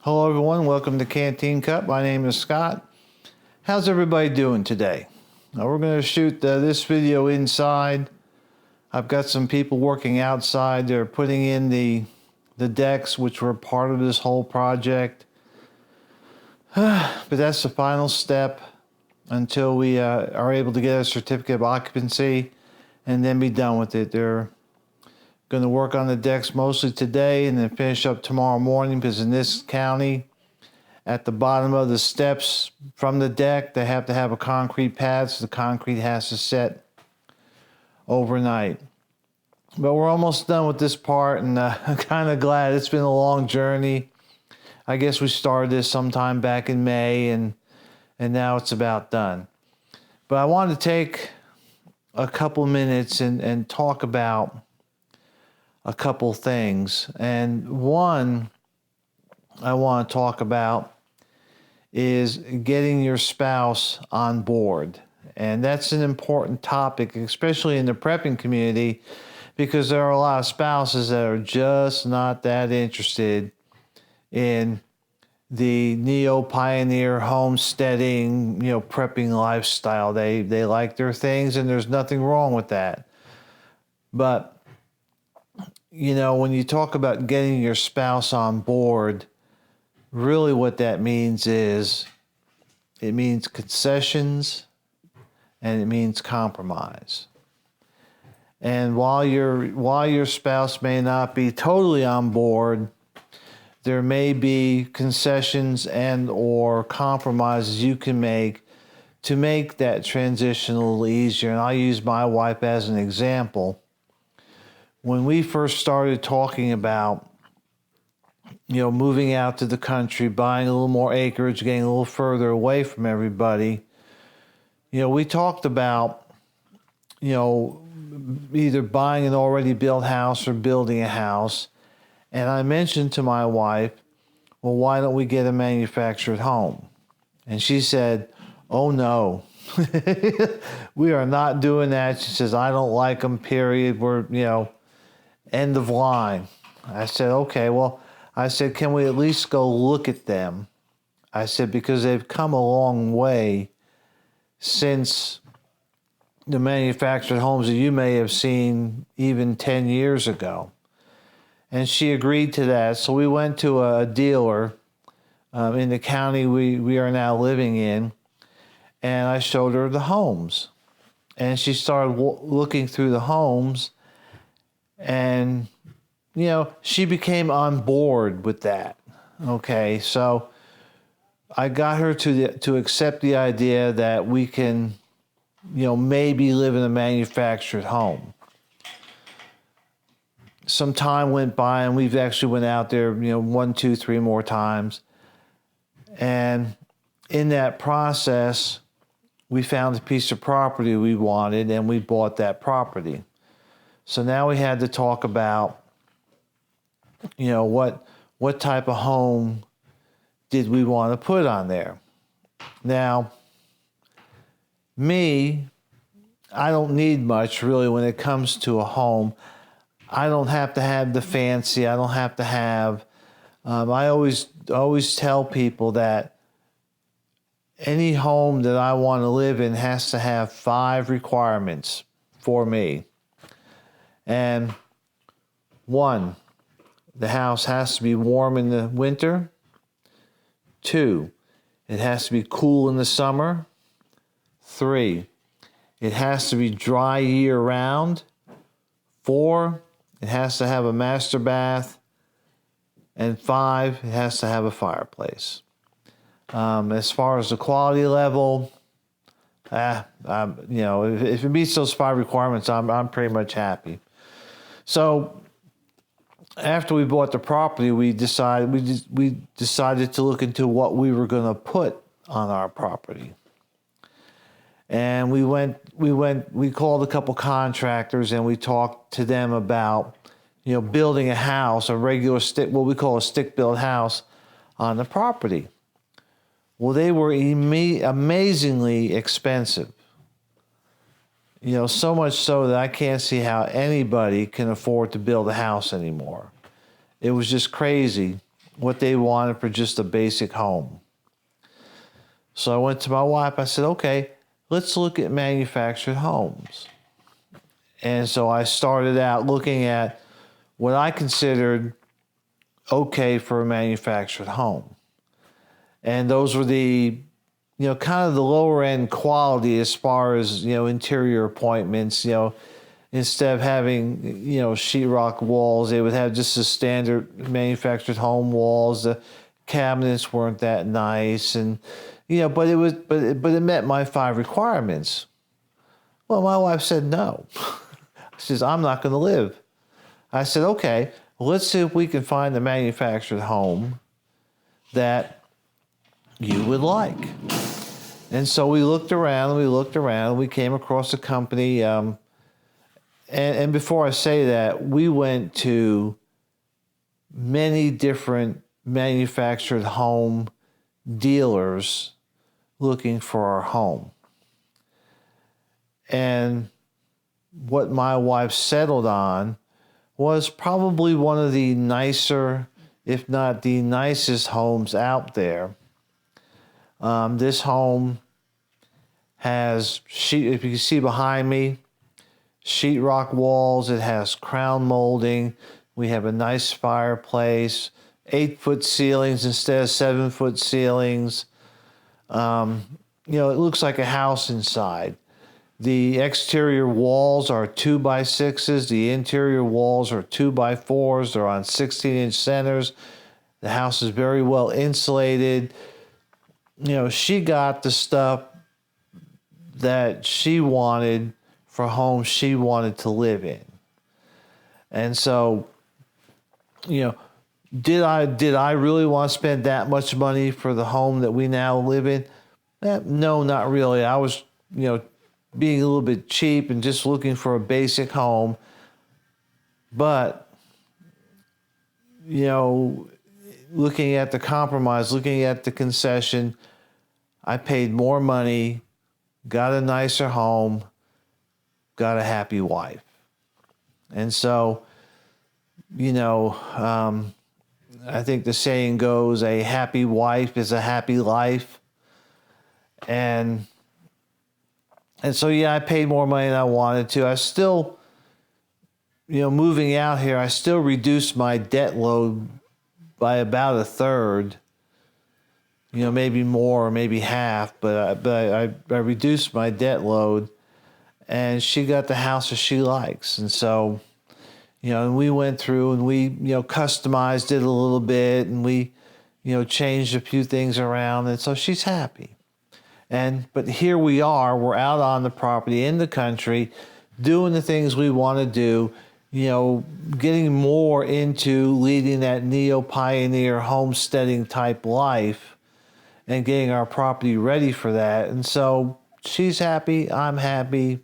Hello everyone, welcome to Canteen Cup. My name is Scott. How's everybody doing today? Now we're going to shoot this video inside. I've got some people working outside. They're putting in the decks, which were part of this whole project. But that's the final step until we are able to get a certificate of occupancy and then be done with it. They're going to work on the decks mostly today and then finish up tomorrow morning, because in this county, at the bottom of the steps from the deck, they have to have a concrete pad, so the concrete has to set overnight. But we're almost done with this part, and I'm kind of glad. It's been a long journey. I guess we started this sometime back in May, and now it's about done. But I wanted to take a couple minutes and talk about a couple things. And one I want to talk about is getting your spouse on board. And that's an important topic, especially in the prepping community, because there are a lot of spouses that are just not that interested in the neo-pioneer homesteading, prepping lifestyle. They like their things, and there's nothing wrong with that. But when you talk about getting your spouse on board, really what that means is it means concessions and it means compromise. And while your spouse may not be totally on board, there may be concessions and or compromises you can make to make that transition a little easier. And I'll use my wife as an example. When we first started talking about, moving out to the country, buying a little more acreage, getting a little further away from everybody, we talked about, either buying an already built house or building a house. And I mentioned to my wife, well, why don't we get a manufactured home? And she said, oh no, we are not doing that. She says, I don't like them, period. We're, end of line. I said, okay, well, I said, can we at least go look at them? I said, because they've come a long way since the manufactured homes that you may have seen even 10 years ago. And she agreed to that. So we went to a dealer in the county we are now living in, and I showed her the homes. And she started looking through the homes, and, she became on board with that. Okay, so I got her to accept the idea that we can, maybe live in a manufactured home. Some time went by, and we've actually went out there, 1, 2, 3 more times. And in that process, we found a piece of property we wanted, and we bought that property. So now we had to talk about, what type of home did we want to put on there. Now, me, I don't need much really when it comes to a home. I don't have to have the fancy. I don't have to have. I always tell people that any home that I want to live in has to have 5 requirements for me. And 1, the house has to be warm in the winter. 2, it has to be cool in the summer. 3, it has to be dry year round. 4, it has to have a master bath. And 5, it has to have a fireplace. As far as the quality level, if it meets those 5 requirements, I'm pretty much happy. So after we bought the property, we decided to look into what we were going to put on our property. And we called a couple contractors, and we talked to them about, building a house, a regular what we call a stick-built house on the property. Well, they were amazingly expensive. So much so that I can't see how anybody can afford to build a house anymore. It was just crazy what they wanted for just a basic home. So I went to my wife. I said, okay, let's look at manufactured homes. And so I started out looking at what I considered okay for a manufactured home. And those were the, kind of the lower end quality as far as, interior appointments. Instead of having, sheetrock walls, they would have just the standard manufactured home walls. The cabinets weren't that nice, and but it met my 5 requirements. Well, my wife said no. She says, I'm not going to live. I said, okay, let's see if we can find a manufactured home that you would like. And so we looked around, we came across a company, and before I say that, we went to many different manufactured home dealers looking for our home. And what my wife settled on was probably one of the nicer, if not the nicest homes out there. This home has, if you can see behind me, sheetrock walls. It has crown molding. We have a nice fireplace, 8-foot ceilings instead of 7-foot ceilings. It looks like a house inside. The exterior walls are 2x6s. The interior walls are 2x4s. They're on 16-inch centers. The house is very well insulated. She got the stuff that she wanted for homes she wanted to live in. And so, did I really want to spend that much money for the home that we now live in? No, not really. I was, being a little bit cheap and just looking for a basic home. But, looking at the compromise, looking at the concession, I paid more money, got a nicer home, got a happy wife. And so, I think the saying goes, a happy wife is a happy life. And so, I paid more money than I wanted to. I still, moving out here, I still reduced my debt load by about 1/3. Maybe more, maybe half, but I reduced my debt load, and she got the house that she likes. And so, and we went through and we, customized it a little bit, and we, changed a few things around, and so she's happy. But here we are, we're out on the property in the country, doing the things we want to do, getting more into leading that neo-pioneer homesteading type life and getting our property ready for that. And so she's happy, I'm happy,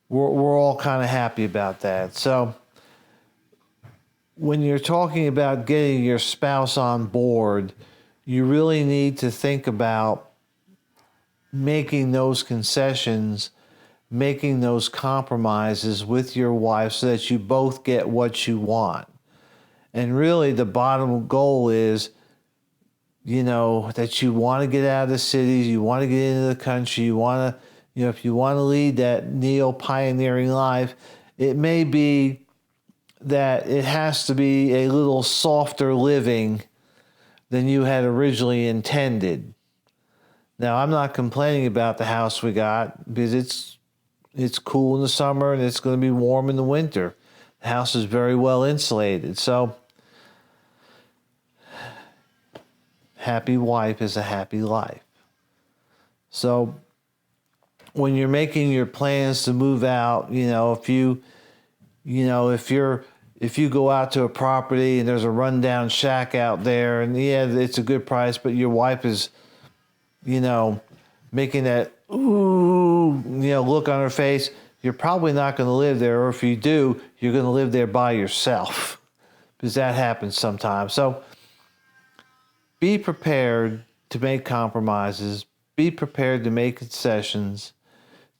we're all kind of happy about that. So when you're talking about getting your spouse on board, you really need to think about making those concessions, making those compromises with your wife so that you both get what you want. And really the bottom goal is, that you want to get out of the cities, you want to get into the country, you want to, if you want to lead that neo-pioneering life, it may be that it has to be a little softer living than you had originally intended. Now, I'm not complaining about the house we got because it's cool in the summer and it's going to be warm in the winter. The house is very well insulated. So, happy wife is a happy life. So, when you're making your plans to move out, if you go out to a property and there's a rundown shack out there, and it's a good price, but your wife is, making that look on her face, you're probably not going to live there, or if you do, you're going to live there by yourself, because that happens sometimes. So be prepared to make compromises, be prepared to make concessions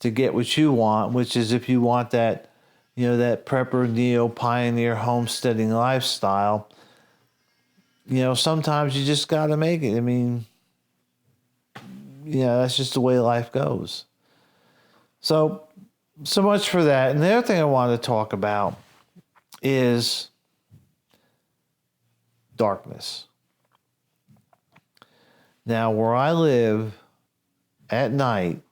to get what you want, which is if you want that, that prepper, neo-pioneer homesteading lifestyle, sometimes you just got to make it. I mean, that's just the way life goes. So much for that. And the other thing I wanted to talk about is darkness. Now, where I live at night,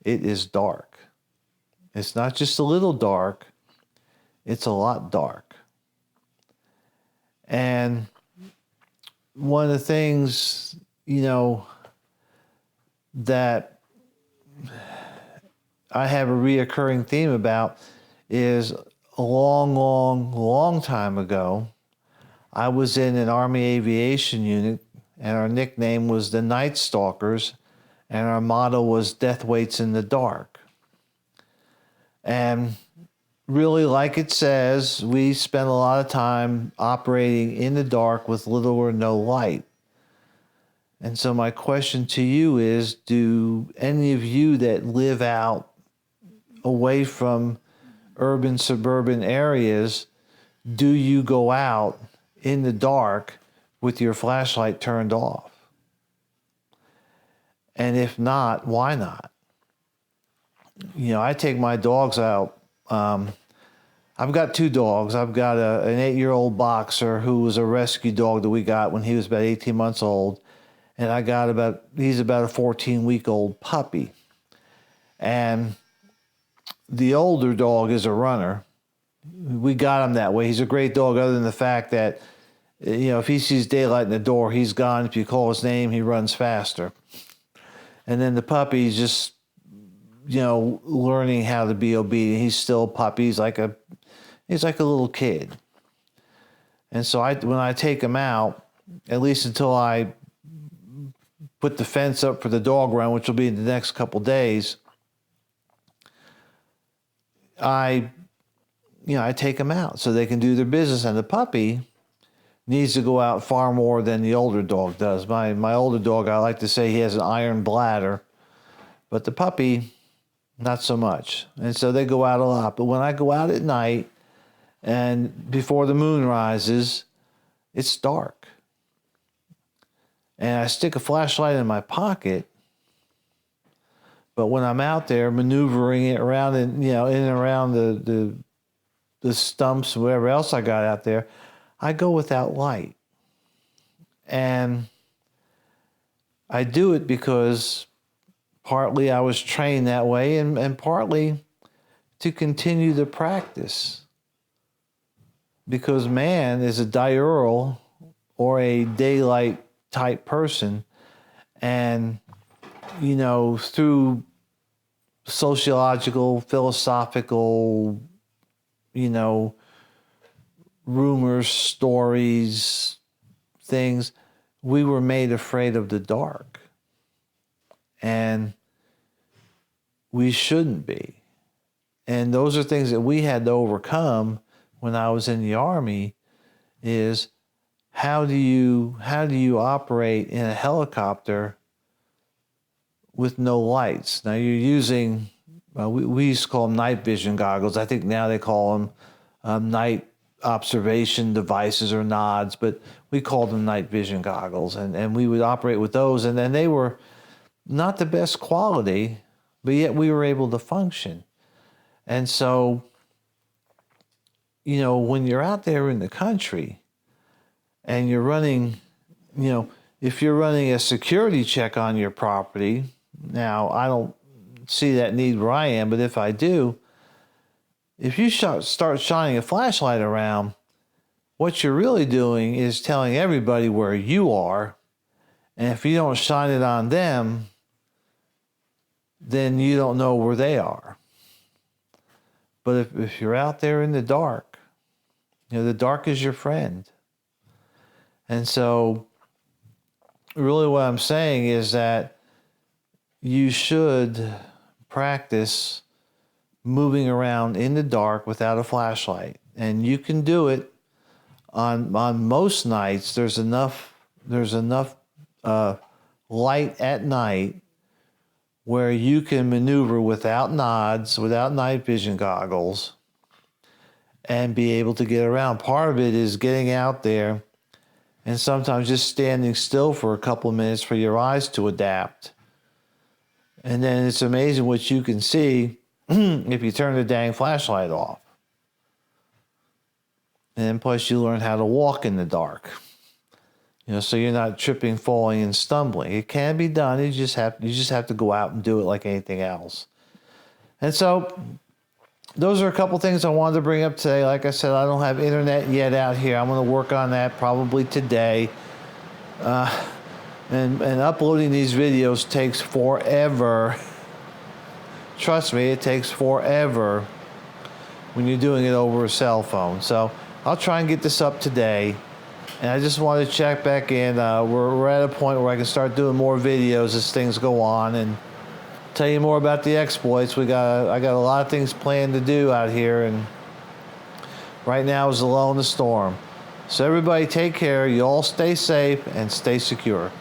it is dark. It's not just a little dark, it's a lot dark. And one of the things, that I have a reoccurring theme about is a long time ago, I was in an Army aviation unit, and our nickname was the Night Stalkers, and our motto was Death Waits in the Dark. And really, like it says, we spent a lot of time operating in the dark with little or no light. And so my question to you is, do any of you that live out away from urban, suburban areas, do you go out in the dark with your flashlight turned off? And if not, why not? I take my dogs out. I've got 2 dogs. I've got an 8-year-old boxer who was a rescue dog that we got when he was about 18 months old. And he's about a 14-week-old puppy. And the older dog is a runner. We got him that way. He's a great dog, other than the fact that, if he sees daylight in the door, he's gone. If you call his name, he runs faster. And then the puppy is just, learning how to be obedient. He's still a puppy. He's like a little kid. And so when I take him out, at least until I put the fence up for the dog run, which will be in the next couple days, I take them out so they can do their business. And the puppy needs to go out far more than the older dog does. My older dog, I like to say he has an iron bladder, but the puppy, not so much. And so they go out a lot. But when I go out at night and before the moon rises, it's dark. And I stick a flashlight in my pocket. But when I'm out there maneuvering it around in and around the stumps and whatever else I got out there, I go without light. And I do it because partly I was trained that way, and partly to continue the practice. Because man is a diurnal or a daylight type person. And, through sociological, philosophical, rumors, stories, things, we were made afraid of the dark. And we shouldn't be. And those are things that we had to overcome when I was in the Army, is how do you operate in a helicopter with no lights? Now you're using, we used to call them night vision goggles. I think now they call them night observation devices or nods, but we called them night vision goggles. And we would operate with those. And then they were not the best quality, but yet we were able to function. And so, when you're out there in the country and you're running, if you're running a security check on your property, now I don't see that need where I am, but if I do, if you start shining a flashlight around, what you're really doing is telling everybody where you are. And if you don't shine it on them, then you don't know where they are. But if you're out there in the dark, the dark is your friend. And so really what I'm saying is that you should practice moving around in the dark without a flashlight. And you can do it on most nights. There's enough light at night where you can maneuver without nods, without night vision goggles, and be able to get around. Part of it is getting out there And sometimes just standing still for a couple of minutes for your eyes to adapt. And then it's amazing what you can see if you turn the dang flashlight off. And then plus you learn how to walk in the dark. So you're not tripping, falling, and stumbling. It can be done. You just have to go out and do it like anything else. And so those are a couple things I wanted to bring up today. Like I said, I don't have internet yet out here. I'm going to work on that probably today. And uploading these videos takes forever. Trust me, it takes forever when you're doing it over a cell phone. So I'll try and get this up today. And I just wanted to check back in. We're at a point where I can start doing more videos as things go on and tell you more about the exploits. I got a lot of things planned to do out here, and right now is a lull in the storm. So everybody take care. You all stay safe and stay secure.